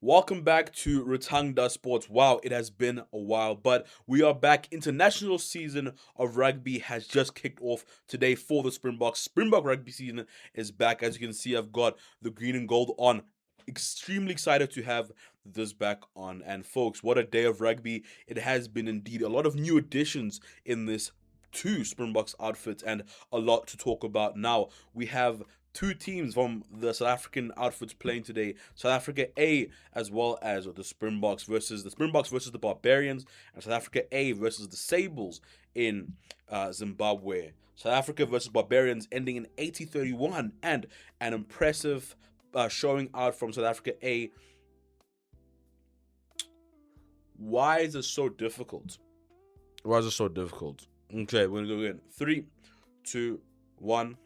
Welcome back to Retang Sports. Wow, it has been a while, but we are back. International season of rugby has just kicked off today for the Springboks. Springbok Rugby season is back. As you can see, I've got the green and gold on. Extremely excited to have this back on. And folks, what a day of rugby it has been indeed. A lot of new additions in this two Springboks outfits and a lot to talk about now. We have two teams from the South African outfits playing today. South Africa A as well as the Springboks versus the Barbarians, and South Africa A versus the Sables in Zimbabwe. South Africa versus Barbarians ending in 80-31, and an impressive showing out from South Africa A. Why is it so difficult? Why is it so difficult? Okay, we're gonna go again. 3, 2, 1.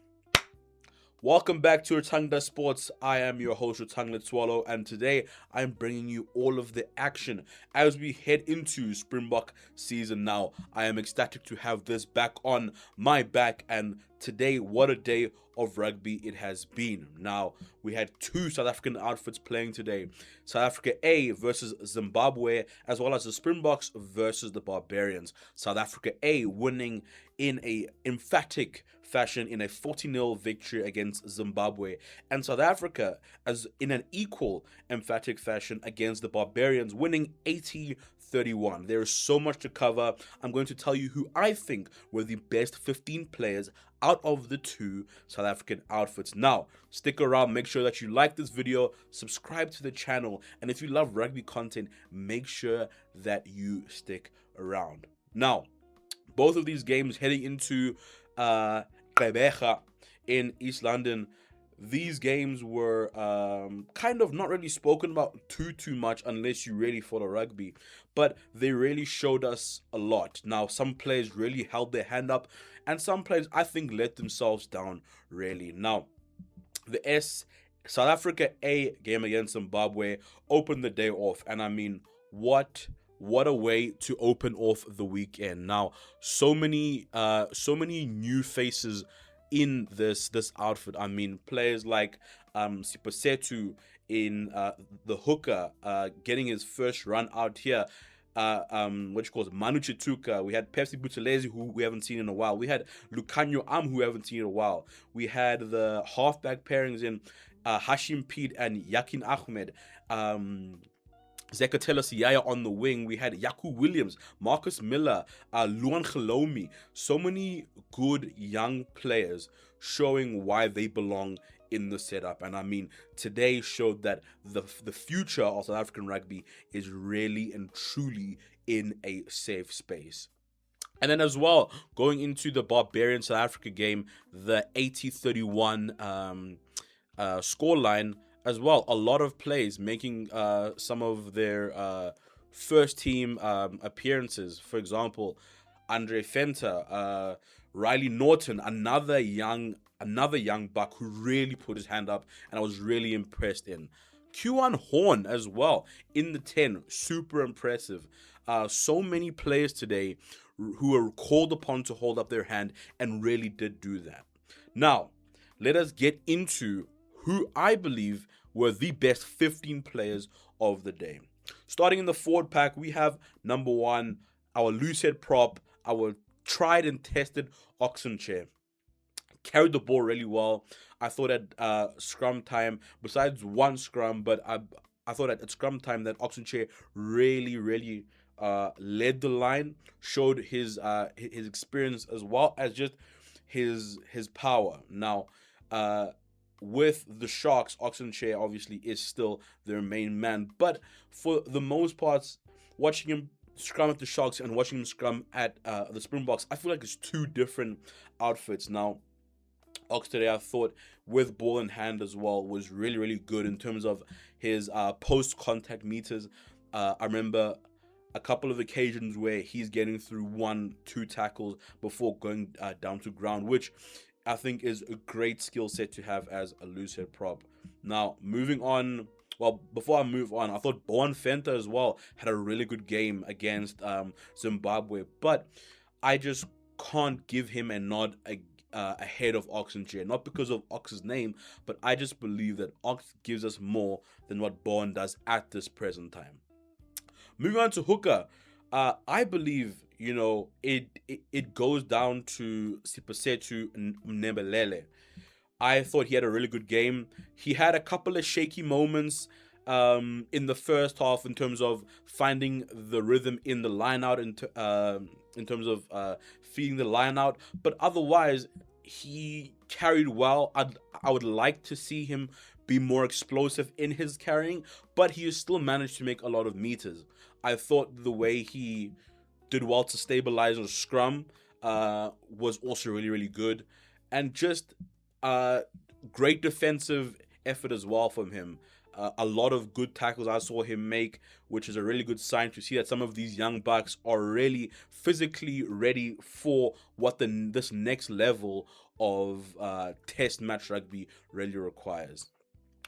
Welcome back to Retang Sports. I am your host, Retang Swallow, and today I'm bringing you all of the action as we head into Springbok season now. I am ecstatic to have this back on my back, and today, what a day of rugby it has been. Now, we had two South African outfits playing today. South Africa A versus Zimbabwe, as well as the Springboks versus the Barbarians. South Africa A winning in a emphatic fashion in a 40-0 victory against Zimbabwe, and South Africa as in an equal emphatic fashion against the Barbarians, winning 80-31. There is so much to cover. I'm going to tell you who I think were the best 15 players out of the two South African outfits. Now, stick around, make sure that you like this video, subscribe to the channel, and if you love rugby content, make sure that you stick around. Now, both of these games heading into Gqeberha in East London. These games were kind of not really spoken about too much unless you really follow rugby, but they really showed us a lot. Now, some players really held their hand up, and some players I think let themselves down really. Now, the South Africa A game against Zimbabwe opened the day off, and I mean, what a way to open off the weekend. Now, so many new faces in this outfit. I mean, players like Siposetu in the hooker, getting his first run out here. What you call it, Manu Chituka. We had Pepsi Buthelezi, who we haven't seen in a while. We had Lucanio who we haven't seen in a while. We had the halfback pairings in Hashim Pete and Yakin Ahmed. Zekatela Siyaya on the wing. We had Yaku Williams, Marcus Miller, Luan Khalomi. So many good young players showing why they belong in the setup. And I mean, today showed that the future of South African rugby is really and truly in a safe space. And then as well, going into the Barbarian South Africa game, the 80-31 scoreline as well. A lot of plays making some of their first team appearances. For example, Andre Fenter, Riley Norton, another young buck who really put his hand up, and I was really impressed in. Q1 Horn as well in the 10, super impressive. So many players today who were called upon to hold up their hand and really did do that. Now, let us get into who I believe were the best 15 players of the day. Starting in the forward pack, we have number 1, our loosehead prop, our tried and tested Oxen Chair. Carried the ball really well. I thought at scrum time, besides one scrum, but I thought at scrum time that Oxen Chair really led the line, showed his experience as well as just his power. Now, with the Sharks, Oxenchair obviously is still their main man. But for the most parts, watching him scrum at the Sharks and watching him scrum at the Springboks, I feel like it's two different outfits. Now, Ox today, I thought, with ball in hand as well, was really good in terms of his post-contact meters. I remember a couple of occasions where he's getting through 1-2 tackles before going down to ground, which I think is a great skill set to have as a loosehead prop. Now, moving on. Well, before I move on, I thought Bowen Fenta as well had a really good game against Zimbabwe, but I just can't give him a nod ahead of Ox and Jay. Not because of Ox's name, but I just believe that Ox gives us more than what Bowen does at this present time. Moving on to hooker, I believe, it goes down to Sipasetu Mnembelele. I thought he had a really good game. He had a couple of shaky moments in the first half in terms of finding the rhythm in the line out, in terms of feeding the line out. But otherwise, he carried well. I would like to see him be more explosive in his carrying, but he still managed to make a lot of meters. I thought the way he did well to stabilize on scrum was also really, really good. And just great defensive effort as well from him. A lot of good tackles I saw him make, which is a really good sign to see that some of these young bucks are really physically ready for what this next level of test match rugby really requires.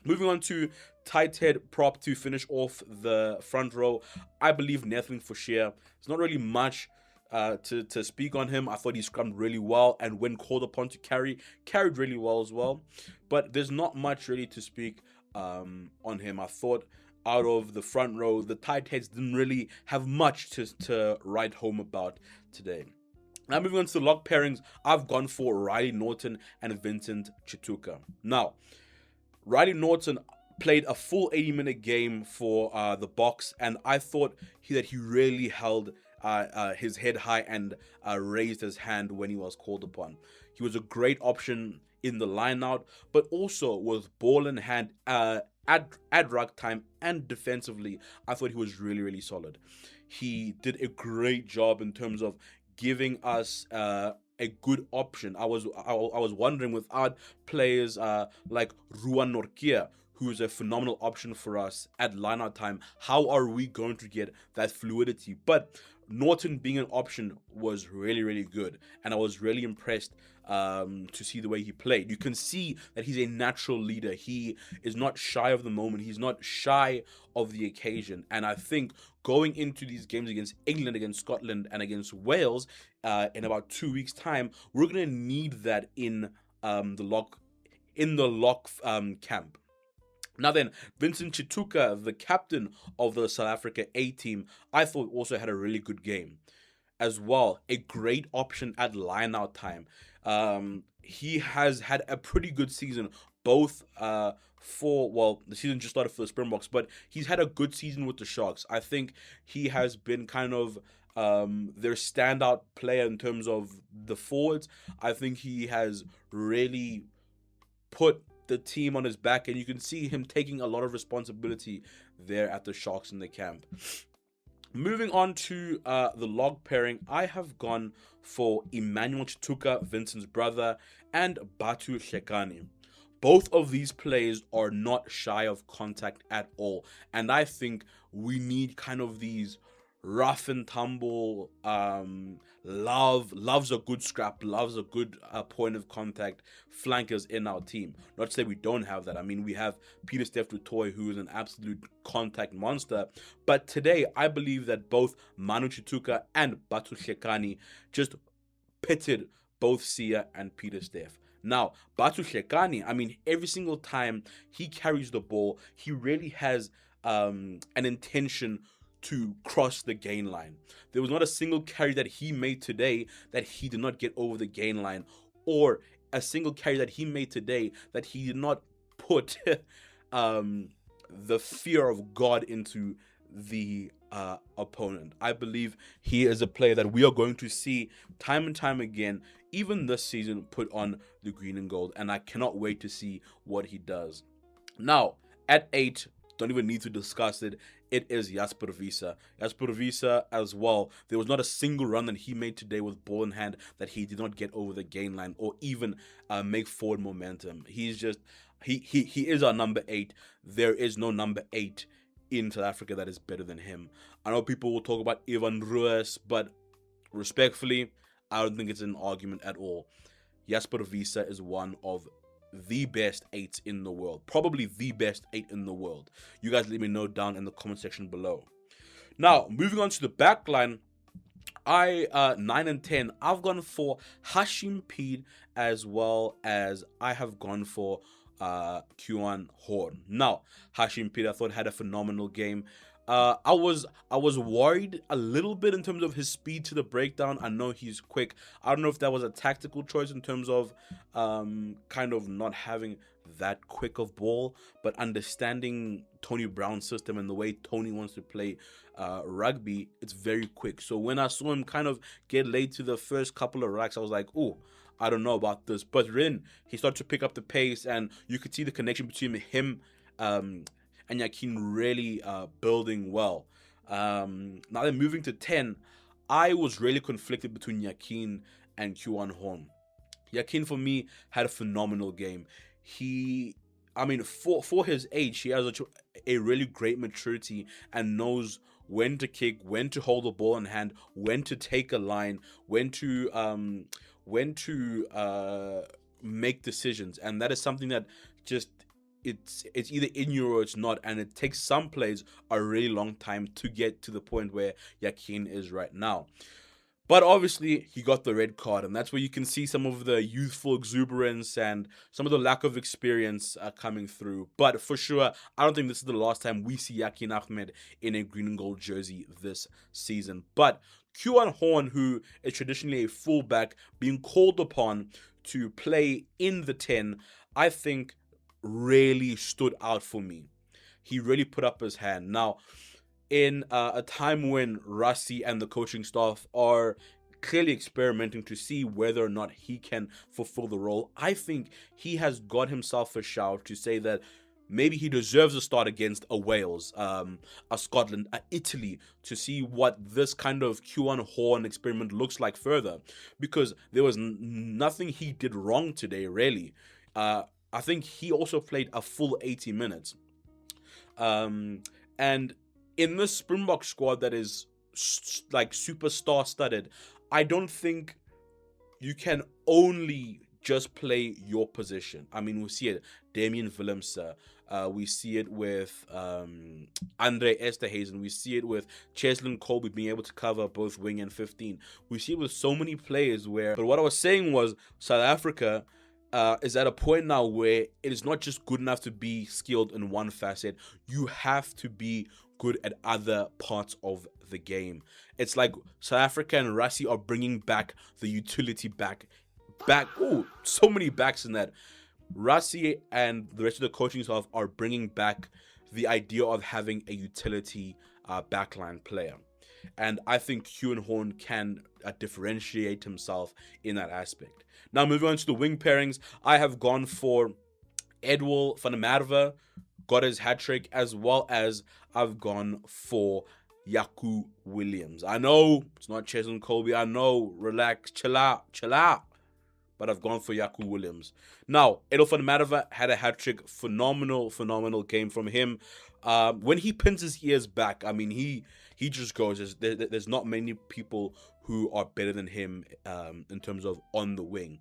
Moving on to tight head prop to finish off the front row, I believe Nathan Fouchier. There's not really much to speak on him. I thought he scrummed really well, and when called upon to carried really well as well. But there's not much really to speak on him. I thought out of the front row, the tight heads didn't really have much to write home about today. Now moving on to the lock pairings, I've gone for Riley Norton and Vincent Chituka. Now, Riley Norton played a full 80-minute game for the Boks, and I thought that he really held his head high and raised his hand when he was called upon. He was a great option in the line-out, but also with ball in hand at ruck time and defensively, I thought he was really, really solid. He did a great job in terms of giving us a good option. I was wondering, without players like Ruan Norkia, who is a phenomenal option for us at line-out time, how are we going to get that fluidity? But Norton being an option was really, really good, and I was really impressed to see the way he played. You can see that he's a natural leader. He is not shy of the moment. He's not shy of the occasion. And I think going into these games against England, against Scotland, and against Wales in about 2 weeks' time, we're going to need that in the lock camp. Now then, Vincent Chituka, the captain of the South Africa A team, I thought also had a really good game as well. A great option at line-out time. He has had a pretty good season, both the season just started for the Springboks, but he's had a good season with the Sharks. I think he has been kind of their standout player in terms of the forwards. I think he has really put the team on his back, and you can see him taking a lot of responsibility there at the Sharks in the camp. Moving on to the log pairing, I have gone for Emmanuel Chituka, Vincent's brother, and Batu Shekani. Both of these players are not shy of contact at all, and I think we need kind of these rough and tumble, loves a good scrap, loves a good point of contact flankers in our team. Not to say we don't have that. I mean, we have Peter Steph Dutoy, who is an absolute contact monster. But today, I believe that both Manu Chituka and Batu Shekani just pitted both Sia and Peter Steph. Now, Batu Shekani, I mean, every single time he carries the ball, he really has an intention to cross the gain line. There was not a single carry that he made today that he did not get over the gain line, or a single carry that he made today that he did not put the fear of God into the opponent. I believe he is a player that we are going to see time and time again, even this season, put on the green and gold, and I cannot wait to see what he does. Now, at 8, don't even need to discuss it. It is Jasper Wiese. Jasper Wiese as well. There was not a single run that he made today with ball in hand that he did not get over the gain line or even make forward momentum. He's just, he is our number 8. There is no number 8 in South Africa that is better than him. I know people will talk about Ivan Ruiz, but respectfully, I don't think it's an argument at all. Jasper Wiese is one of the best 8 in the world. Probably the best 8 in the world. You guys let me know down in the comment section below. Now, moving on to the back line, I 9 and 10. I've gone for Hashim Pete, as well as I have gone for Kuan Horn. Now, Hashim Pete, I thought, had a phenomenal game. I was worried a little bit in terms of his speed to the breakdown. I know he's quick. I don't know if that was a tactical choice in terms of kind of not having that quick of ball, but understanding Tony Brown's system and the way Tony wants to play rugby, it's very quick. So when I saw him kind of get late to the first couple of racks, I was like, oh, I don't know about this. But then he started to pick up the pace, and you could see the connection between him and Yakin really building well. Now then, moving to 10, I was really conflicted between Yakin and Kuan Horn. Yakin, for me, had a phenomenal game. For his age, he has a really great maturity and knows when to kick, when to hold the ball in hand, when to take a line, when to make decisions, and that is something that just it's either in you or it's not, and it takes some plays a really long time to get to the point where Yakin is right now. But obviously, he got the red card, and that's where you can see some of the youthful exuberance and some of the lack of experience coming through. But for sure, I don't think this is the last time we see Yakin Ahmed in a green and gold jersey this season. But Kuan Horn, who is traditionally a fullback, being called upon to play in the 10, I think really stood out for me. He really put up his hand. Now, in a time when Rassie and the coaching staff are clearly experimenting to see whether or not he can fulfill the role, I think he has got himself a shout to say that maybe he deserves a start against a Wales, a Scotland, a Italy, to see what this kind of Kuan Horn experiment looks like further. Because there was nothing he did wrong today, really. I think he also played a full 80 minutes. And in this Springbok squad that is like superstar studded, I don't think you can only just play your position. I mean, we see it, Damian Willems, we see it with Andre Esterhazen, we see it with Cheslin Colby being able to cover both wing and 15. We see it with so many players where, but what I was saying was South Africa is at a point now where it is not just good enough to be skilled in one facet. You have to be good at other parts of the game. It's like South Africa and Rassie are bringing back the utility back. Oh, so many backs in that. Rassie and the rest of the coaching staff are bringing back the idea of having a utility backline player. And I think Kuan Horn can differentiate himself in that aspect. Now, moving on to the wing pairings, I have gone for Edwil van der Merwe, got his hat-trick, as well as I've gone for Yaku Williams. I know it's not Cheslin Colby. I know, relax, chill out. But I've gone for Yaku Williams. Now, Edwil van der Merwe had a hat-trick. Phenomenal game from him. When he pins his ears back, I mean, he just goes. There's not many people who are better than him in terms of on the wing.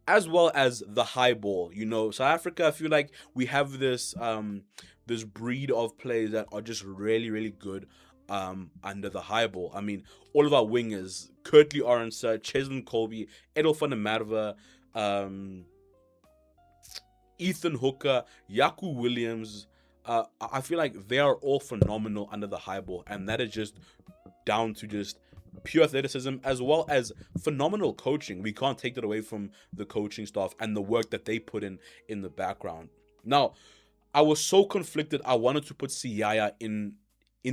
As well as the high ball. You know, South Africa, I feel like we have this this breed of players that are just really good under the high ball. I mean, all of our wingers, Kurtley Orange, Cheslin Colby, Edwil van der Merwe, Ethan Hooker, Yaku Williams, I feel like they are all phenomenal under the high ball, and that is just down to just pure athleticism as well as phenomenal coaching. We can't take that away from the coaching staff and the work that they put in the background. Now, I was so conflicted. I wanted to put Siyaya in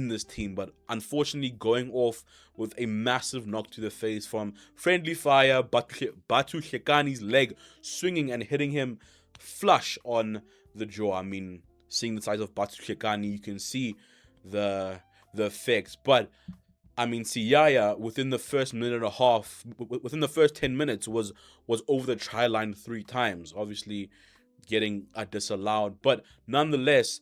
this team, but unfortunately going off with a massive knock to the face from friendly fire, Batu Shekani's leg swinging and hitting him flush on the jaw. I mean, seeing the size of Batu Shekani, you can see the effects. But I mean, Siyaya within the first minute and a half, within the first 10 minutes, was over the try line 3 times. Obviously, getting disallowed, but nonetheless,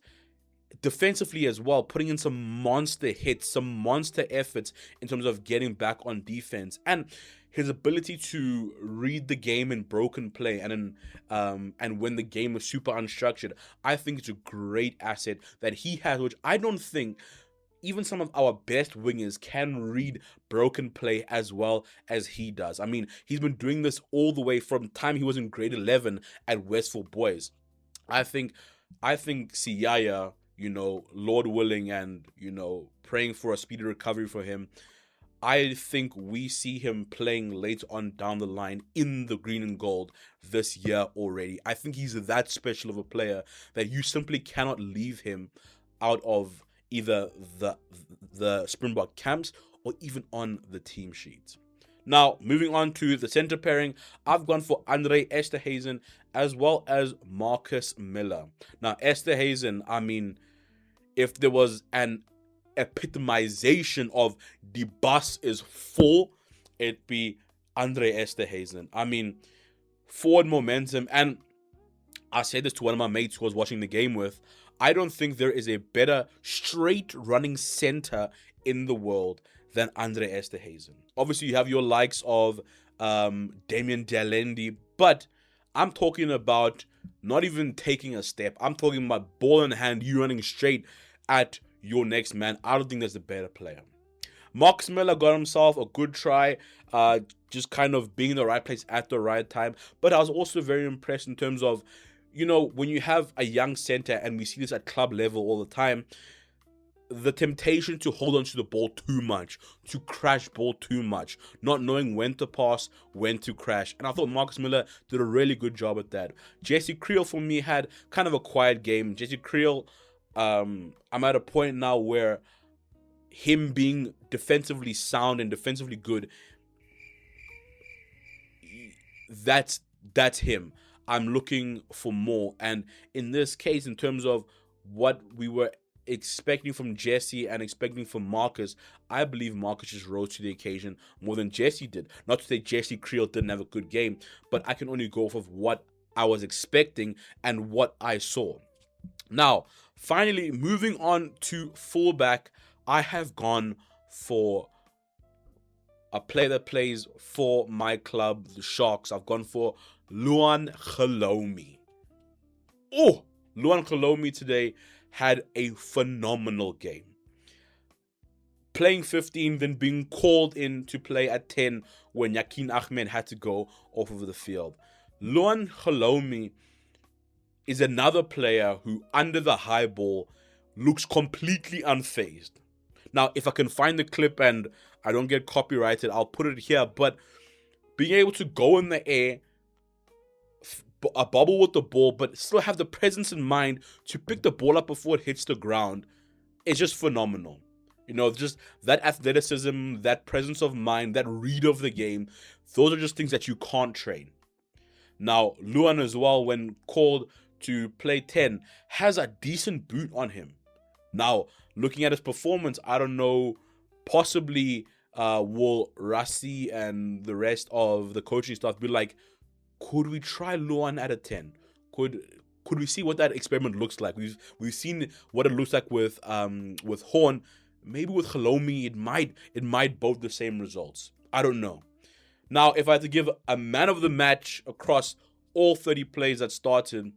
defensively as well, putting in some monster hits, some monster efforts in terms of getting back on defense, and his ability to read the game in broken play and when the game is super unstructured. I think it's a great asset that he has, which I don't think even some of our best wingers can read broken play as well as he does. I mean, he's been doing this all the way from time he was in grade 11 at Westfield Boys. I think Siyaya, Lord willing, and praying for a speedy recovery for him. I think we see him playing later on down the line in the green and gold this year already. I think he's that special of a player that you simply cannot leave him out of either the Springbok camps or even on the team sheet. Now, moving on to the center pairing, I've gone for Andre Esterhuizen as well as Marcus Miller. Now, Esterhuizen, I mean, if there was an epitomization of the bus is full, it'd be Andre Esterhuizen. I mean, forward momentum, and I said this to one of my mates who I was watching the game with, I don't think there is a better straight running center in the world than Andre Esterhuizen. Obviously, you have your likes of Damien Dialendi, but I'm talking about not even taking a step. I'm talking about ball in hand, you running straight at your next man. I don't think there's a better player. Marcus Miller got himself a good try, just kind of being in the right place at the right time. But I was also very impressed in terms of, when you have a young center, and we see this at club level all the time, the temptation to hold on to the ball too much, to crash ball too much, not knowing when to pass, when to crash. And I thought Marcus Miller did a really good job at that. Jesse Creel, for me, had kind of a quiet game. Jesse Creel, I'm at a point now where him being defensively sound and defensively good, that's him. I'm looking for more. And in this case, in terms of what we were expecting from Jesse and expecting from Marcus, I believe Marcus just rose to the occasion more than Jesse did. Not to say Jesse Creel didn't have a good game, but I can only go off of what I was expecting and what I saw. Now, finally, moving on to fullback, I have gone for a player that plays for my club, the Sharks. I've gone for Luan Khalomi. Oh, Luan Khalomi today had a phenomenal game. Playing 15, then being called in to play at 10 when Yakin Ahmed had to go off of the field. Luan Khalomi is another player who, under the high ball, looks completely unfazed. Now, if I can find the clip and I don't get copyrighted, I'll put it here. But being able to go in the air, a bobble with the ball, but still have the presence in mind to pick the ball up before it hits the ground, is just phenomenal. Just that athleticism, that presence of mind, that read of the game, those are just things that you can't train. Now, Luan as well, when called to play 10, has a decent boot on him. Now, looking at his performance, I don't know, possibly will Rassie and the rest of the coaching staff be like, could we try Luan at a 10? Could we see what that experiment looks like? We've seen what it looks like with Horn. Maybe with Khalomi, it might both the same results. I don't know. Now, if I had to give a man of the match across all 30 plays that started,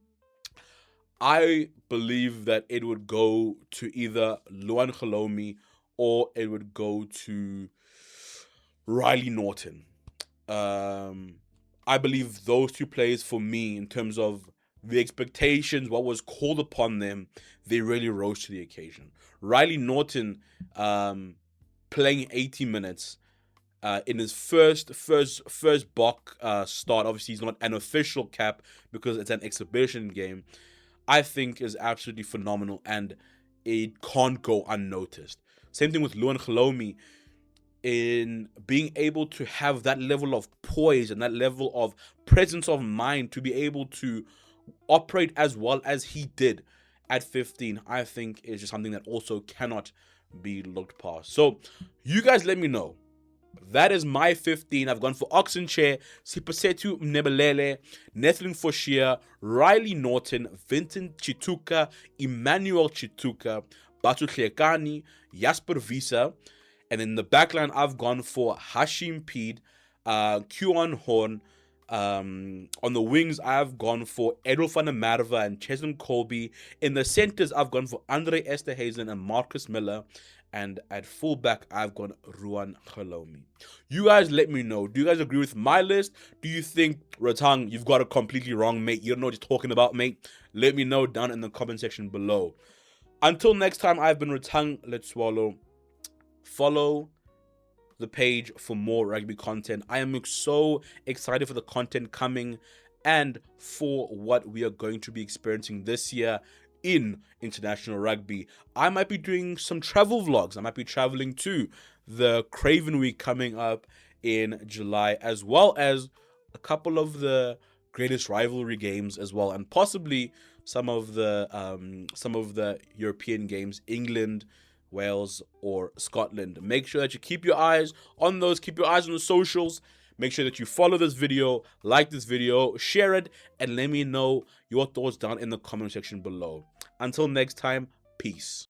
I believe that it would go to either Luan Khalomi or it would go to Riley Norton. I believe those two players, for me, in terms of the expectations, what was called upon them, they really rose to the occasion. Riley Norton playing 80 minutes in his first Bok start. Obviously, he's not an official cap because it's an exhibition game. I think is absolutely phenomenal, and it can't go unnoticed. Same thing with Luan Khalomi, in being able to have that level of poise and that level of presence of mind to be able to operate as well as he did at 15, I think is just something that also cannot be looked past. So you guys let me know. That is my 15. I've gone for Oxenchair, Sipasetu Mnebelele, Nethling Forshia, Riley Norton, Vincent Chituka, Emmanuel Chituka, Batu Tlekani, Jasper Visa. And in the backline, I've gone for Hashim Peed, Kuan Horn, On the wings, I've gone for Edel van der Merwe and Cheslin Colby. In the centers, I've gone for Andre Esterhazen and Marcus Miller. And at fullback, I've gone Ruan Khalomi. You guys let me know. Do you guys agree with my list? Do you think, Retang, you've got it completely wrong, mate? You don't know what you're talking about, mate? Let me know down in the comment section below. Until next time, I've been Retang. Let's swallow. Follow the page for more rugby content. I am so excited for the content coming and for what we are going to be experiencing this year in international rugby. I might be doing some travel vlogs. I might be traveling to the Craven Week coming up in July, as well as a couple of the greatest rivalry games as well, and possibly some of the European games, England, Wales, or Scotland. Make sure that you keep your eyes on those. Keep your eyes on the socials. Make sure that you follow this video, like this video, share it, and let me know your thoughts down in the comment section below. Until next time, peace.